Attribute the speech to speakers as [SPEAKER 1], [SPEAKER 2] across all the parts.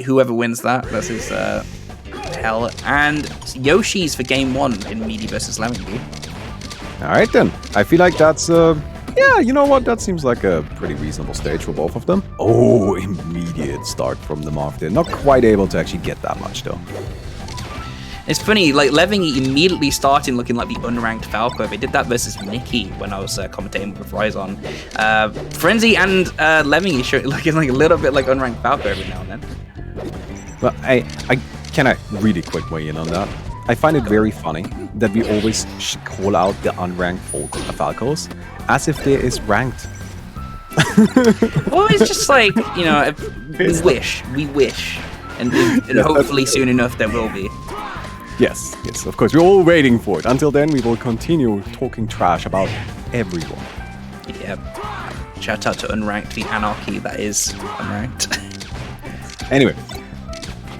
[SPEAKER 1] Whoever wins that's his hell. And Yoshi's for game 1 in Meady versus Levingy.
[SPEAKER 2] Alright then. I feel like that's, yeah, you know what? That seems like a pretty reasonable stage for both of them. Oh, immediate start from the Marv there. Not quite able to actually get that much, though.
[SPEAKER 1] It's funny, like, Levingy immediately starting looking like the unranked Falco. They did that versus Mickey when I was commentating with Ryzon. Frenzy and Levingy looking like a little bit like unranked Falco every now and then.
[SPEAKER 2] But can I really quick weigh in on that? I find it very funny that we always call out the unranked Falcos as if there is ranked.
[SPEAKER 1] Well, it's just like, you know, we wish, and hopefully soon enough there will be.
[SPEAKER 2] Yes, of course. We're all waiting for it. Until then, we will continue talking trash about everyone.
[SPEAKER 1] Yep. Shout out to Unranked, the anarchy that is Unranked.
[SPEAKER 2] Anyway,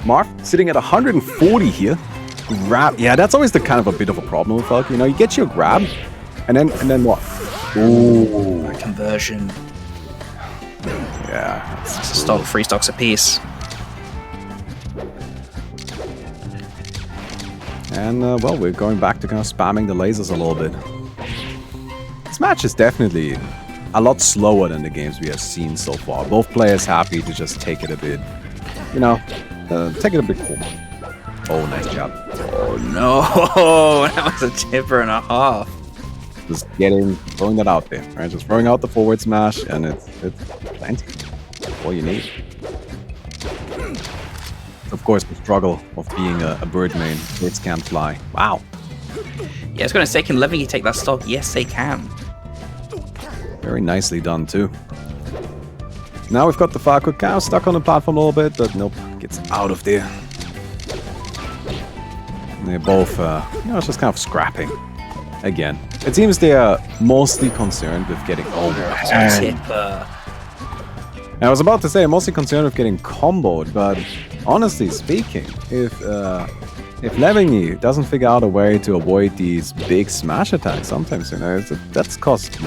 [SPEAKER 2] Marv sitting at 140 here. Grab. Yeah, that's always the kind of a bit of a problem with Falco. You know, you get your grab, and then what? Ooh.
[SPEAKER 1] Conversion.
[SPEAKER 2] Yeah.
[SPEAKER 1] Stock, 3 stocks apiece.
[SPEAKER 2] And, well, we're going back to kind of spamming the lasers a little bit. This match is definitely a lot slower than the games we have seen so far. Both players happy to just take it a bit, you know, take it a bit cool. Oh, nice job.
[SPEAKER 1] Oh, no. That was a tipper and a half.
[SPEAKER 2] Just throwing that out there, right? Just throwing out the forward smash, and it's plenty. That's all you need. Of course, the struggle of being a bird main. Birds can't fly. Wow.
[SPEAKER 1] Yeah, I was going to say, can Levingy take that stock? Yes, they can.
[SPEAKER 2] Very nicely done, too. Now we've got the Falco cow stuck on the platform a little bit, but nope, gets out of there. And they're both, you know, it's just kind of scrapping. Again. It seems they are mostly concerned with getting... Oh,
[SPEAKER 1] tipper.
[SPEAKER 2] I was about to say, I'm mostly concerned with getting comboed, but honestly speaking, if Levingy doesn't figure out a way to avoid these big smash attacks, sometimes, you know, that's cost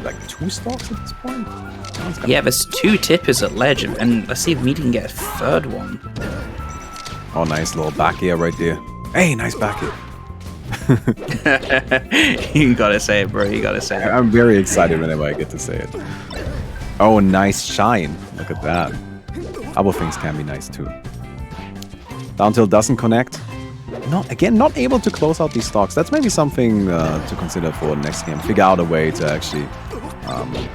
[SPEAKER 2] like 2 stocks at this point.
[SPEAKER 1] Yeah, there's 2 tippers at ledge, and let's see if Meady can get a 3rd one.
[SPEAKER 2] Oh, nice little back air right there. Hey, nice back air.
[SPEAKER 1] You gotta say it, bro. You gotta say it.
[SPEAKER 2] I'm very excited whenever I get to say it. Oh, nice shine. Look at that. Other things can be nice too. Down tilt doesn't connect. Not able to close out these stocks. That's maybe something to consider for the next game. Figure out a way to actually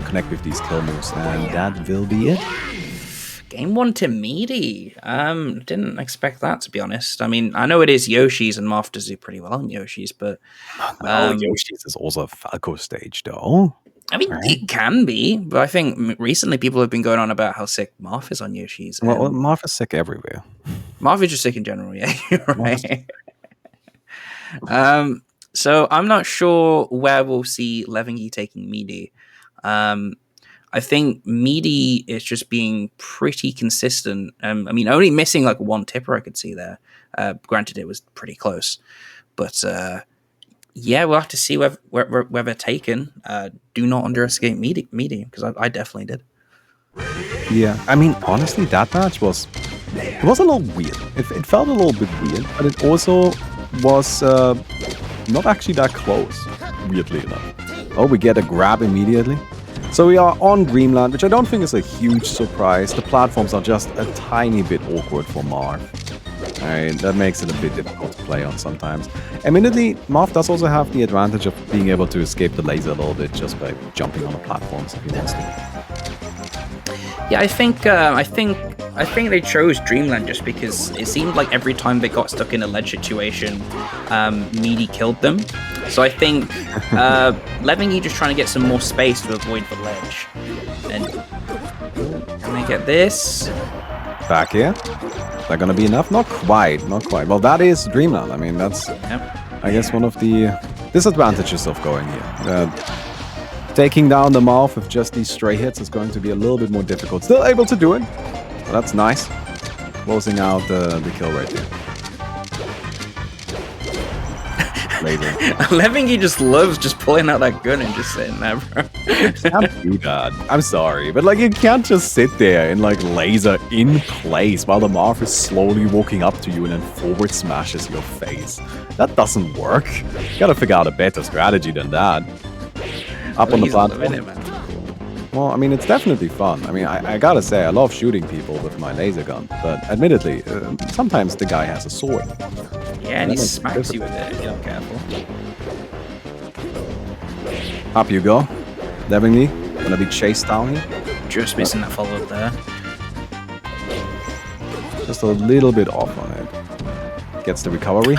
[SPEAKER 2] connect with these kill moves, and that will be it.
[SPEAKER 1] Game 1 to Meady. Didn't expect that, to be honest. I mean, I know it is Yoshi's, and Marv does do pretty well on Yoshi's, but...
[SPEAKER 2] Yoshi's is also a Falco stage, though.
[SPEAKER 1] I mean, it can be, but I think recently people have been going on about how sick Marv is on Yoshi's.
[SPEAKER 2] Well, Marv is sick everywhere.
[SPEAKER 1] Marv is just sick in general, yeah, you're right. So I'm not sure where we'll see Levingy taking Meady. I think Meady is just being pretty consistent. I mean, only missing like 1 tipper I could see there. Granted, it was pretty close. But yeah, we'll have to see where they're taken. Do not underestimate Meady, because I definitely did.
[SPEAKER 2] Yeah, I mean, honestly, that match was a little weird. It felt a little bit weird, but it also was not actually that close, weirdly enough. Oh, we get a grab immediately. So we are on Dreamland, which I don't think is a huge surprise. The platforms are just a tiny bit awkward for Marv. Alright, that makes it a bit difficult to play on sometimes. Admittedly, Marv does also have the advantage of being able to escape the laser a little bit just by jumping on the platforms if he wants to.
[SPEAKER 1] Yeah, I think they chose Dreamland just because it seemed like every time they got stuck in a ledge situation, Meady killed them. So I think Levingy just trying to get some more space to avoid the ledge. And can they get this?
[SPEAKER 2] Back here? Is that gonna be enough? Not quite. Well, that is Dreamland. I mean, that's, I guess, one of the disadvantages of going here. Taking down the Marv with just these stray hits is going to be a little bit more difficult. Still able to do it. So that's nice. Closing out the kill right there. laser.
[SPEAKER 1] Levingy just loves just pulling out that gun and just sitting there, bro.
[SPEAKER 2] You can't do that. I'm sorry, but like you can't just sit there and like laser in place while the Marth is slowly walking up to you and then forward smashes your face. That doesn't work. You gotta figure out a better strategy than that. Up on the platform. Well, I mean, it's definitely fun. I mean, I gotta say, I love shooting people with my laser gun, but admittedly, sometimes the guy has a sword.
[SPEAKER 1] Yeah, and he smacks you with it if you're not careful.
[SPEAKER 2] Up you go. Levingy, gonna be chased down here.
[SPEAKER 1] Just missing that follow-up there.
[SPEAKER 2] Just a little bit off on it. Gets the recovery.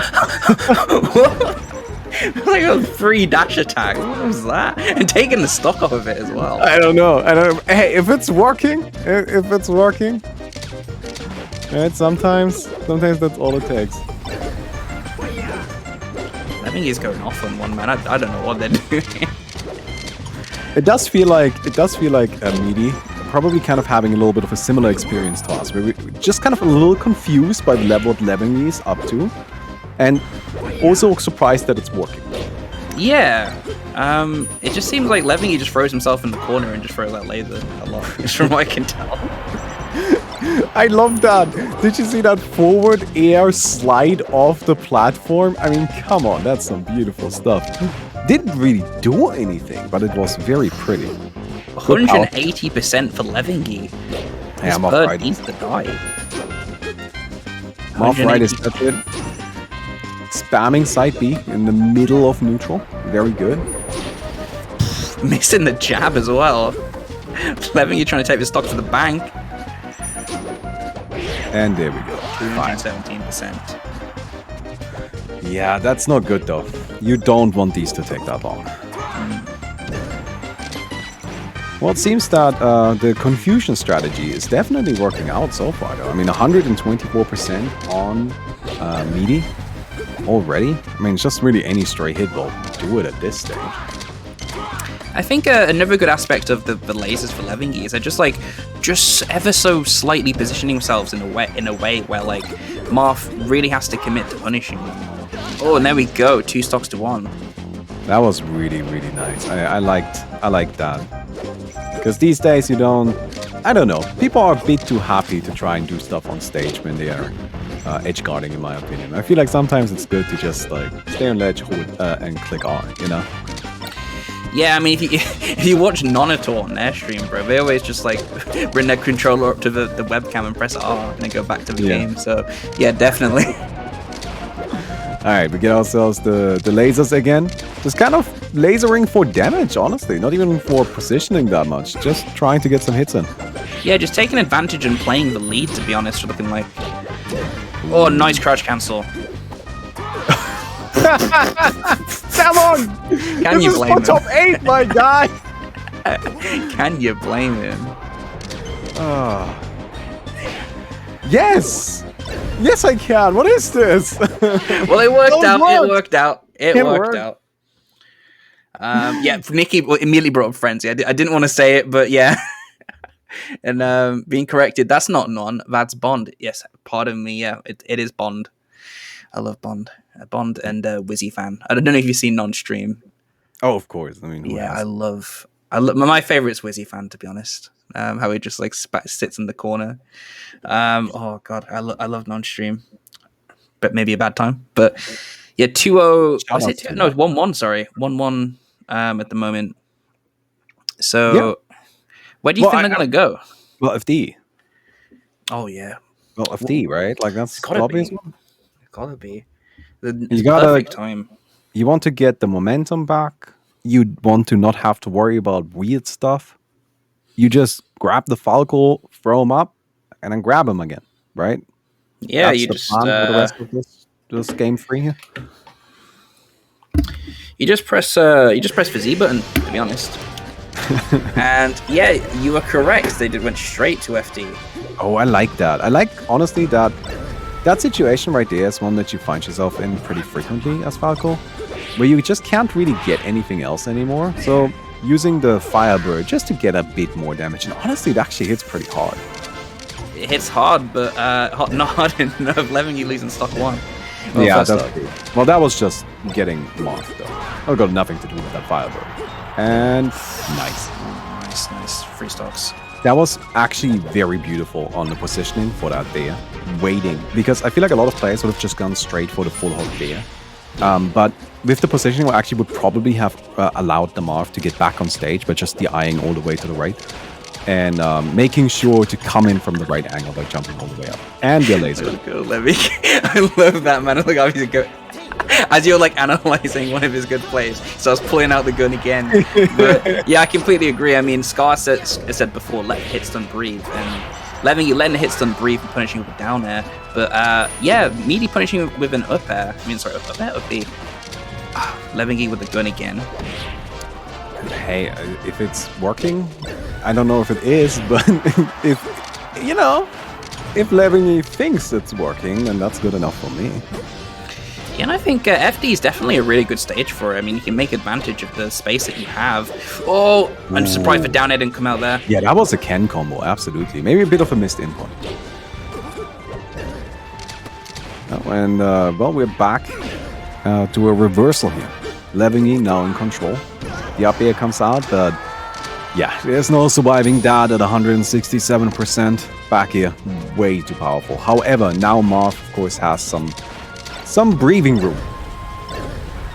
[SPEAKER 1] Like a 3 dash attack. What was that? And taking the stock off of it as well.
[SPEAKER 2] I don't know. Hey, if it's working, right? Sometimes that's all it takes.
[SPEAKER 1] I think he's going off on one man. I don't know what they're doing.
[SPEAKER 2] It does feel like Meady probably kind of having a little bit of a similar experience to us. We're just kind of a little confused by the level that Levingy is up to, and also surprised that it's working.
[SPEAKER 1] Yeah. It just seems like Levingy just throws himself in the corner and just throws that laser a lot, just from what I can tell.
[SPEAKER 2] I love that. Did you see that forward air slide off the platform? I mean, come on, that's some beautiful stuff. Didn't really do anything, but it was very pretty.
[SPEAKER 1] 180% for Levingy.
[SPEAKER 2] Yeah,
[SPEAKER 1] His bird needs to die.
[SPEAKER 2] Marth right is that's it. Spamming side B in the middle of neutral. Very good.
[SPEAKER 1] Missing the jab as well. Levingy trying to take the stock to the bank.
[SPEAKER 2] And there we go.
[SPEAKER 1] 217%.
[SPEAKER 2] Yeah, that's not good though. You don't want these to take that long. Well, it seems that the confusion strategy is definitely working out so far though. I mean, 124% on Meady already. I mean, just really any stray hit will do it at this stage.
[SPEAKER 1] I think another good aspect of the lasers for Levingy is they're just ever so slightly positioning themselves in a way where like Marth really has to commit to punishing them. Oh, and there we go, 2 stocks to 1.
[SPEAKER 2] That was really, really nice. I liked that. Because these days I don't know, people are a bit too happy to try and do stuff on stage when they are edge guarding, in my opinion. I feel like sometimes it's good to just like stay on ledge, hold, and click R, you know?
[SPEAKER 1] Yeah, I mean, if you watch Nonator on their stream, bro, they always just like bring their controller up to the webcam and press R and then go back to the game. So, yeah, definitely.
[SPEAKER 2] Alright, we get ourselves the lasers again. Just kind of lasering for damage, honestly. Not even for positioning that much. Just trying to get some hits in.
[SPEAKER 1] Yeah, just taking advantage and playing the lead, to be honest, looking like... Oh, nice crouch cancel.
[SPEAKER 2] Come on!
[SPEAKER 1] Can you blame him?
[SPEAKER 2] Top 8, my guy!
[SPEAKER 1] Can you blame him?
[SPEAKER 2] Yes! Yes, I can. What is this?
[SPEAKER 1] Well, it worked out. It worked out. It worked out. Yeah, Nikki immediately brought up Frenzy. I didn't want to say it, but yeah. And being corrected, that's not Non, that's Bond. Yes, pardon me. Yeah, it is Bond. I love Bond. Bond and Wizzy fan. I don't know if you've seen Non stream.
[SPEAKER 2] Oh, of course. I mean,
[SPEAKER 1] yeah, I love. My favorite's Wizzy fan, to be honest. How he just like sits in the corner. Oh god, I love non-stream, but maybe a bad time. But yeah, 2-0. Was it? No, it's 1-1. Sorry, 1-1. At the moment. So, yeah. Where do you think they're gonna go?
[SPEAKER 2] Well, FD.
[SPEAKER 1] Oh yeah.
[SPEAKER 2] Well, FD, right? Like that's the obvious one.
[SPEAKER 1] It's gotta be.
[SPEAKER 2] You gotta,
[SPEAKER 1] perfect time.
[SPEAKER 2] You want to get the momentum back. You want to not have to worry about weird stuff. You just grab the Falco, throw him up, and then grab him again, right?
[SPEAKER 1] Yeah,
[SPEAKER 2] that's
[SPEAKER 1] you
[SPEAKER 2] the
[SPEAKER 1] just
[SPEAKER 2] plan for the rest of this game 3 here.
[SPEAKER 1] You just press the Z button, to be honest. And yeah, you were correct. They went straight to FD.
[SPEAKER 2] Oh, I like that. I like honestly that situation right there is one that you find yourself in pretty frequently as Falco, where you just can't really get anything else anymore. So using the Firebird just to get a bit more damage, and honestly, it actually hits pretty hard.
[SPEAKER 1] It hits hard, but not hard enough. Levingy losing stock 1. Well,
[SPEAKER 2] Yeah,
[SPEAKER 1] first
[SPEAKER 2] that's
[SPEAKER 1] up.
[SPEAKER 2] true. Well, that was just getting marked, though. That got nothing to do with that firebird. And nice.
[SPEAKER 1] Nice. Free stocks.
[SPEAKER 2] That was actually very beautiful on the positioning for that there. Waiting. Because I feel like a lot of players would have just gone straight for the full hook there. But with the positioning, we actually would probably have allowed the Marth to get back on stage by just DIing all the way to the right. And making sure to come in from the right angle by jumping all the way up. And your laser.
[SPEAKER 1] I love that, man. Look how he's go. As you're like analyzing one of his good plays, so I was pulling out the gun again. But yeah, I completely agree. I mean, Scar said before, let hit stun breathe, and Levingy letting the hit stun breathe and punishing with a down air. But yeah, Meady punishing with an up air. I mean, sorry, up air, up B. Levingy with the gun again.
[SPEAKER 2] Hey, if it's working, I don't know if it is, but if Levingy thinks it's working, then that's good enough for me.
[SPEAKER 1] Yeah, and I think FD is definitely a really good stage for it. I mean, you can make advantage of the space that you have. Oh, I'm surprised the down air didn't come out there.
[SPEAKER 2] Yeah, that was a Ken combo, absolutely. Maybe a bit of a missed input. Oh, and, well, we're back to a reversal here. Levingy now in control. The up air comes out, but yeah, there's no surviving that at 167%. Back here, way too powerful. However, now Marth, of course, has some breathing room.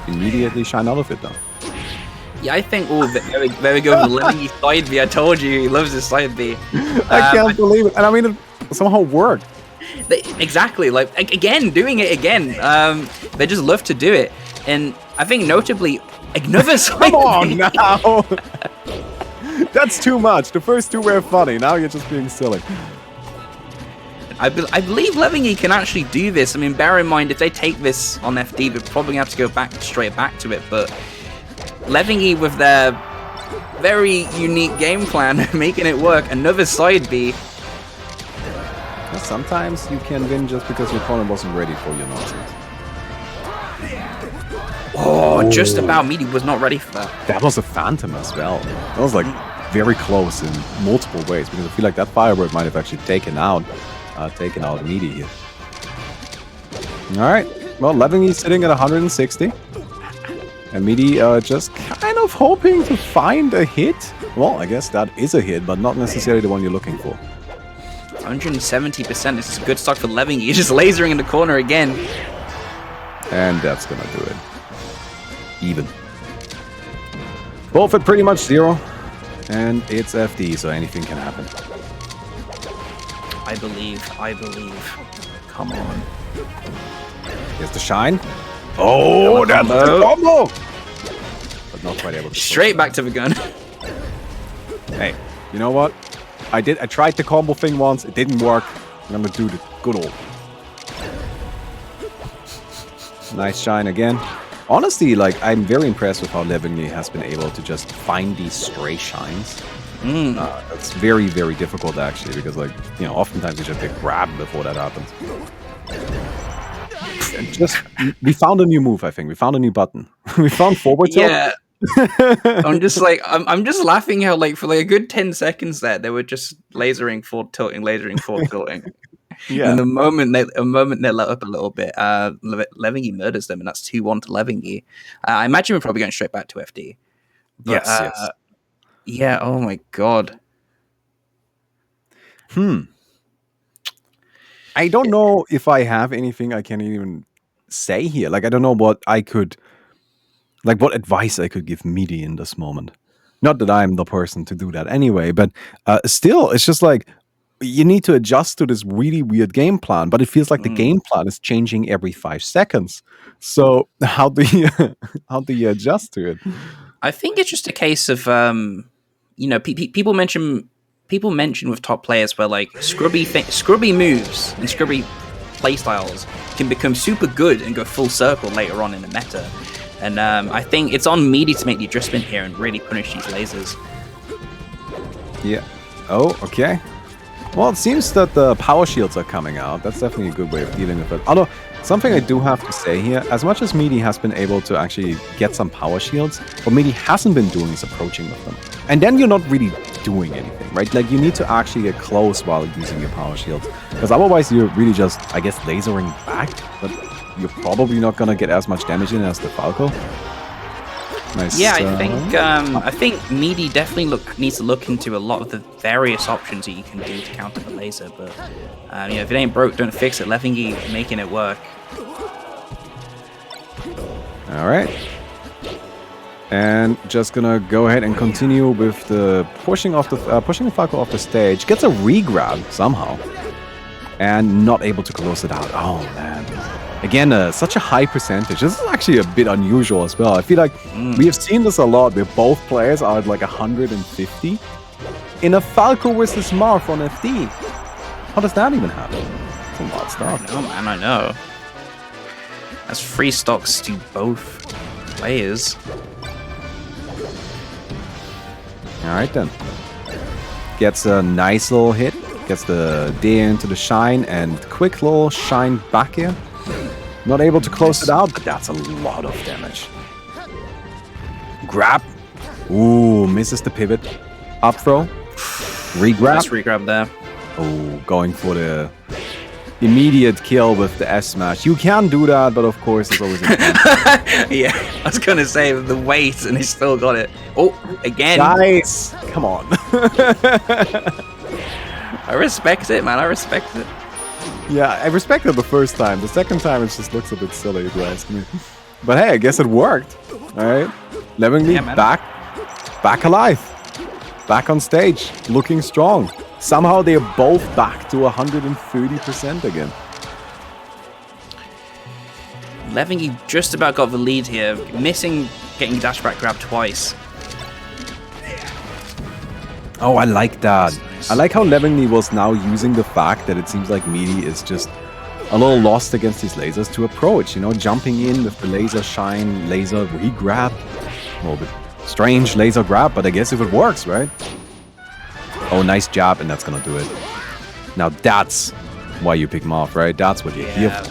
[SPEAKER 2] Immediately shine out of it, though.
[SPEAKER 1] Yeah, I think, there we go, Levingy side B. I told you, he loves his side B.
[SPEAKER 2] I can't believe it. And I mean, it somehow worked.
[SPEAKER 1] Exactly, like, again, doing it again. They just love to do it. And I think, notably, another side
[SPEAKER 2] Come on
[SPEAKER 1] B.
[SPEAKER 2] now! That's too much. The first two were funny. Now you're just being silly.
[SPEAKER 1] I believe Levingy can actually do this. I mean, bear in mind, if they take this on FD, they're probably going to have to go straight back to it. But Levingy, with their very unique game plan, making it work. Another side B.
[SPEAKER 2] Sometimes you can win just because your opponent wasn't ready for your nonsense.
[SPEAKER 1] Oh, just about. Meady was not ready for that.
[SPEAKER 2] That was a Phantom as well. That was like very close in multiple ways, because I feel like that Firebird might have actually taken out Meady here. Alright, well, Levingy's sitting at 160. And Meady just kind of hoping to find a hit. Well, I guess that is a hit, but not necessarily the one you're looking for.
[SPEAKER 1] 170%. This is a good stock for Levingy. He's just lasering in the corner again.
[SPEAKER 2] And that's gonna do it. Even. Both at pretty much 0. And it's FD, so anything can happen.
[SPEAKER 1] I believe. Come on.
[SPEAKER 2] Here's the shine. Oh, that's the combo! But not quite able to.
[SPEAKER 1] Straight back to the gun.
[SPEAKER 2] Hey, you know what? I tried the combo thing once, it didn't work. I'm gonna do the good old. Nice shine again. Honestly, like, I'm very impressed with how Levingy has been able to just find these stray shines. It's very, very difficult, actually, because, like, oftentimes you just get grabbed before that happens. We found a new move, I think. We found a new button. We found forward tilt.
[SPEAKER 1] Yeah. I'm just like, I'm just laughing how, like, for like a good 10 seconds there, they were just lasering, forward tilting.
[SPEAKER 2] Yeah.
[SPEAKER 1] And the moment they let up a little bit, Levingy murders them, and that's 2-1 to Levingy. I imagine we're probably going straight back to FD. But,
[SPEAKER 2] Yes.
[SPEAKER 1] Yeah, oh my god.
[SPEAKER 2] I don't know if I have anything I can even say here. Like, I don't know what advice I could give Meady in this moment. Not that I'm the person to do that anyway, but still, it's just like, you need to adjust to this really weird game plan, but it feels like the game plan is changing every 5 seconds. So how do you adjust to it?
[SPEAKER 1] I think it's just a case of people mention with top players where like scrubby moves and scrubby playstyles can become super good and go full circle later on in the meta. And I think it's on Meady to make the adjustment here and really punish these lasers.
[SPEAKER 2] Yeah. Oh, okay. Well, it seems that the power shields are coming out. That's definitely a good way of dealing with it. Although, something I do have to say here, as much as Meady has been able to actually get some power shields, what Meady hasn't been doing is approaching with them. And then you're not really doing anything, right? Like, you need to actually get close while using your power shields. Because otherwise you're really just, I guess, lasering back. But you're probably not gonna get as much damage in as the Falco. Nice.
[SPEAKER 1] Yeah, I think Meady definitely needs to look into a lot of the various options that you can do to counter the laser. But if it ain't broke, don't fix it. Levingy making it work.
[SPEAKER 2] All right. And just gonna go ahead and continue with the pushing the Falco off the stage. Gets a regrab somehow, and not able to close it out. Oh man. Again, such a high percentage. This is actually a bit unusual as well. I feel like we have seen this a lot where both players are at like 150 in a Falco versus Marth on FD. How does that even happen? It's a lot of stuff.
[SPEAKER 1] Oh man, I know. That's free stocks to both players.
[SPEAKER 2] Alright then. Gets a nice little hit. Gets the D into the shine and quick little shine back here. Not able to close it out, but that's a lot of damage. Grab. Ooh, misses the pivot. Up throw. Regrab.
[SPEAKER 1] Nice regrab there.
[SPEAKER 2] Oh, going for the immediate kill with the S smash. You can do that, but of course it's always
[SPEAKER 1] yeah, I was gonna say the weight and he still got it. Oh, again.
[SPEAKER 2] Nice. Come on.
[SPEAKER 1] I respect it, man. I respect it.
[SPEAKER 2] Yeah, I respect it the first time. The second time it just looks a bit silly, if you ask me. But hey, I guess it worked. Alright. Levingy back alive. Back on stage. Looking strong. Somehow they're both back to 130% again.
[SPEAKER 1] Levingy just about got the lead here. Missing getting dash back grab twice.
[SPEAKER 2] Oh, I like that.
[SPEAKER 1] Nice.
[SPEAKER 2] I like how Levingy was now using the fact that it seems like Meady is just a little lost against these lasers to approach, you know, jumping in with the laser shine, laser re-grab. A little bit strange laser grab, but I guess if it works, right? Oh, nice jab, and that's gonna do it. Now that's why you pick him off, right? That's what you're here for.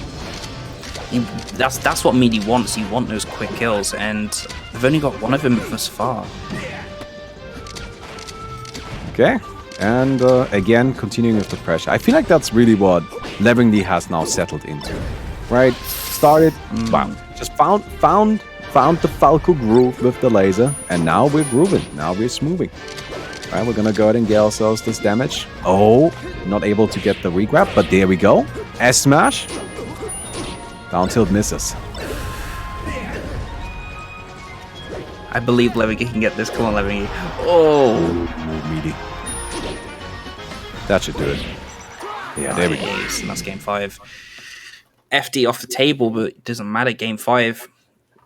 [SPEAKER 1] That's what Meady wants. You want those quick kills, and they've only got one of them thus far.
[SPEAKER 2] Okay, and again, continuing with the pressure. I feel like that's really what Levingy has now settled into, right? Started, wow, just found the Falco groove with the laser, and now we're grooving. Now we're smoothing. All right, we're gonna go ahead and get ourselves this damage. Oh, not able to get the regrab, but there we go. S smash. Down tilt misses.
[SPEAKER 1] I believe Levingy can get this. Come on, Levingy. Oh,
[SPEAKER 2] Meady. That should do it. Yeah, there we go.
[SPEAKER 1] And that's game 5. FD off the table, but it doesn't matter. Game 5.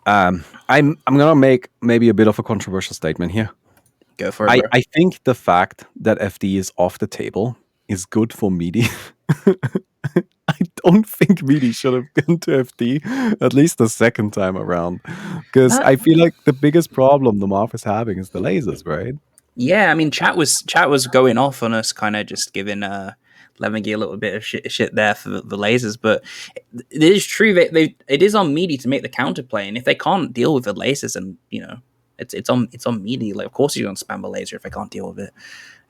[SPEAKER 2] I'm gonna make maybe a bit of a controversial statement here.
[SPEAKER 1] Go for it.
[SPEAKER 2] I think the fact that FD is off the table is good for Meady. I don't think Meady should have gone to FD at least the second time around, because I feel like the biggest problem the Marth is having is the lasers, right?
[SPEAKER 1] Yeah, I mean, chat was going off on us, kind of just giving Levingy a little bit of shit there for the lasers, but it is true that it is on Meady to make the counterplay, and if they can't deal with the lasers, and you know, it's on Meady. Like, of course you're gonna spam a laser if they can't deal with it,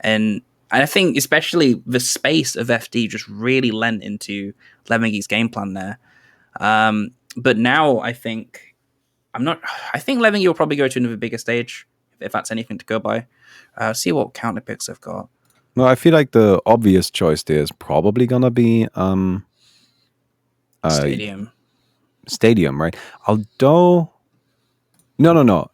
[SPEAKER 1] and I think especially the space of FD just really lent into Levingy's game plan there. But now I think Levingy will probably go to another bigger stage if that's anything to go by. See what counter picks they've got.
[SPEAKER 2] No, I feel like the obvious choice there is probably gonna be Stadium, right? Although no.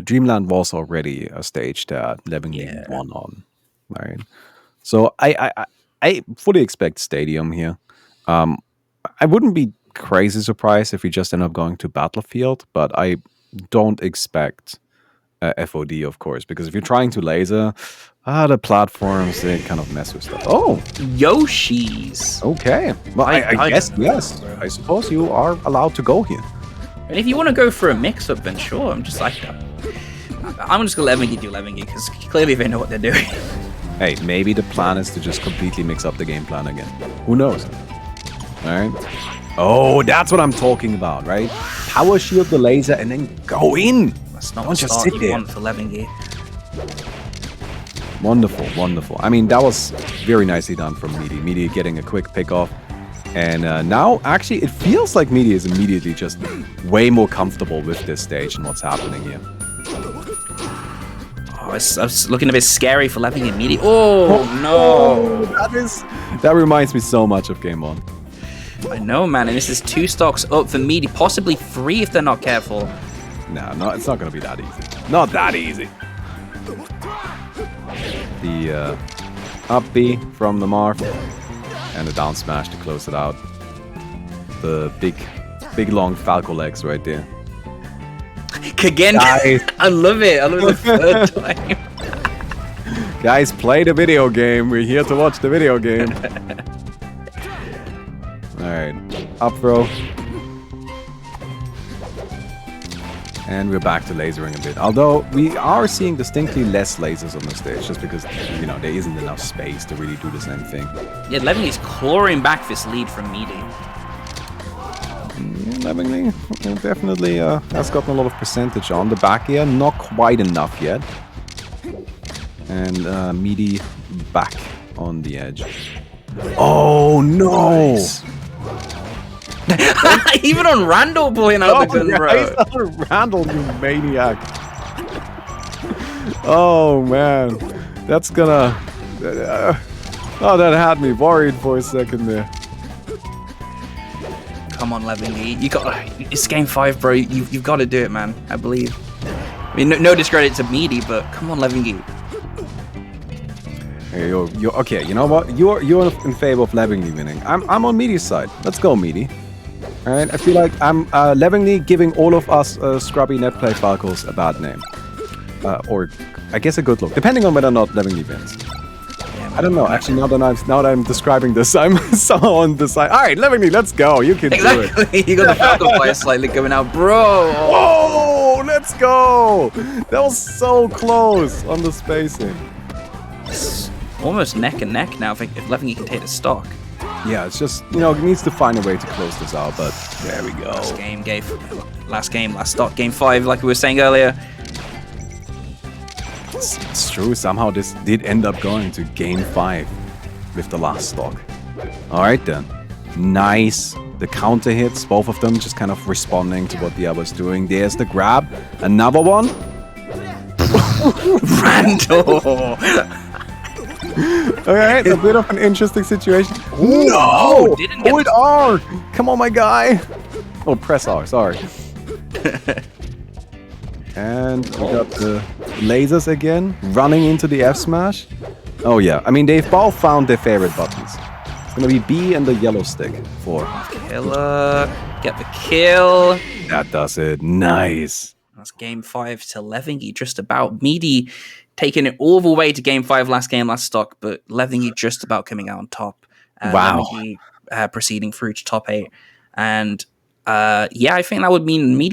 [SPEAKER 2] Dreamland was already a stage that Levingy won on, right? So I fully expect Stadium here. I wouldn't be crazy surprised if we just end up going to Battlefield, but I don't expect FOD, of course, because if you're trying to laser, the platforms, they kind of mess with stuff. Oh!
[SPEAKER 1] Yoshi's!
[SPEAKER 2] Okay. Well, I guess, yes. I suppose you are allowed to go here.
[SPEAKER 1] And if you want to go for a mix-up, then sure. I'm just going to let Levingy do Levingy, because clearly they know what they're doing.
[SPEAKER 2] Hey, maybe the plan is to just completely mix up the game plan again. Who knows? Alright. Oh, that's what I'm talking about, right? Power shield the laser and then go in!
[SPEAKER 1] That's not what you want for Levingy.
[SPEAKER 2] Wonderful, wonderful. I mean, that was very nicely done from Meady. Meady getting a quick pick off. And now, actually, it feels like Meady is immediately just way more comfortable with this stage and what's happening here.
[SPEAKER 1] Oh, it's looking a bit scary for Levingy and Meady. Oh, no.
[SPEAKER 2] That reminds me so much of Game 1.
[SPEAKER 1] I know, man. And this is 2 stocks up for Meady. Possibly 3 if they're not careful.
[SPEAKER 2] No, it's not going to be that easy. Not that easy. The up B from the Marv. And a down smash to close it out. The big long Falco legs right there.
[SPEAKER 1] Again,
[SPEAKER 2] Guys.
[SPEAKER 1] I love it. I love it the third time.
[SPEAKER 2] Guys, play the video game. We're here to watch the video game. Alright, up throw. And we're back to lasering a bit. Although, we are seeing distinctly less lasers on the stage, just because, you know, there isn't enough space to really do the same thing.
[SPEAKER 1] Yeah, Levingy is clawing back this lead from Meady.
[SPEAKER 2] Levingy definitely has gotten a lot of percentage on the back here. Not quite enough yet. And Meady back on the edge. Oh, no!
[SPEAKER 1] Nice. Even on Randall pulling out the gun, bro.
[SPEAKER 2] Randall, you maniac. Oh, man. That's gonna... oh, that had me worried for a second there.
[SPEAKER 1] Come on, Levingy. You got... It's game 5, bro. You've got to do it, man. I believe. I mean, no discredit to Meady, but come on, Levingy.
[SPEAKER 2] Hey, you're okay. You know what? You're in favor of Levingy winning. I'm on Meady's side. Let's go, Meady. All right. I feel like I'm Levingy giving all of us scrubby netplay Falcos a bad name, or I guess a good look, depending on whether or not Levingy wins. Yeah, I don't know. Actually, now that I'm describing this, I'm so on the side. All right, Levingy, let's go. You can do
[SPEAKER 1] it. You got the Falco fire slightly coming out, bro.
[SPEAKER 2] Oh, let's go. That was so close on the spacing.
[SPEAKER 1] It's almost neck and neck now if Levingy can take the stock.
[SPEAKER 2] Yeah, it's just, you know, it needs to find a way to close this out, but there we go.
[SPEAKER 1] Last stock, game 5, like we were saying earlier.
[SPEAKER 2] It's true, somehow this did end up going to game 5 with the last stock. Alright then. Nice. The counter hits, both of them just kind of responding to what the other's doing. There's the grab. Another one.
[SPEAKER 1] Randall!
[SPEAKER 2] Alright, a bit of an interesting situation.
[SPEAKER 1] Ooh,
[SPEAKER 2] no!
[SPEAKER 1] Didn't get
[SPEAKER 2] Hold R! Come on, my guy! Oh, press R, sorry. And we got the lasers again, running into the F smash. Oh yeah, I mean, they've both found their favorite buttons. It's gonna be B and the yellow stick for
[SPEAKER 1] Killer. Get the kill.
[SPEAKER 2] That does it. Nice.
[SPEAKER 1] That's game 5 to Levingy, just about. Meady taking it all the way to game 5, last stock, but Levingy just about coming out on top.
[SPEAKER 2] Wow.
[SPEAKER 1] Levingy proceeding through to top 8. And yeah, I think that would mean Meady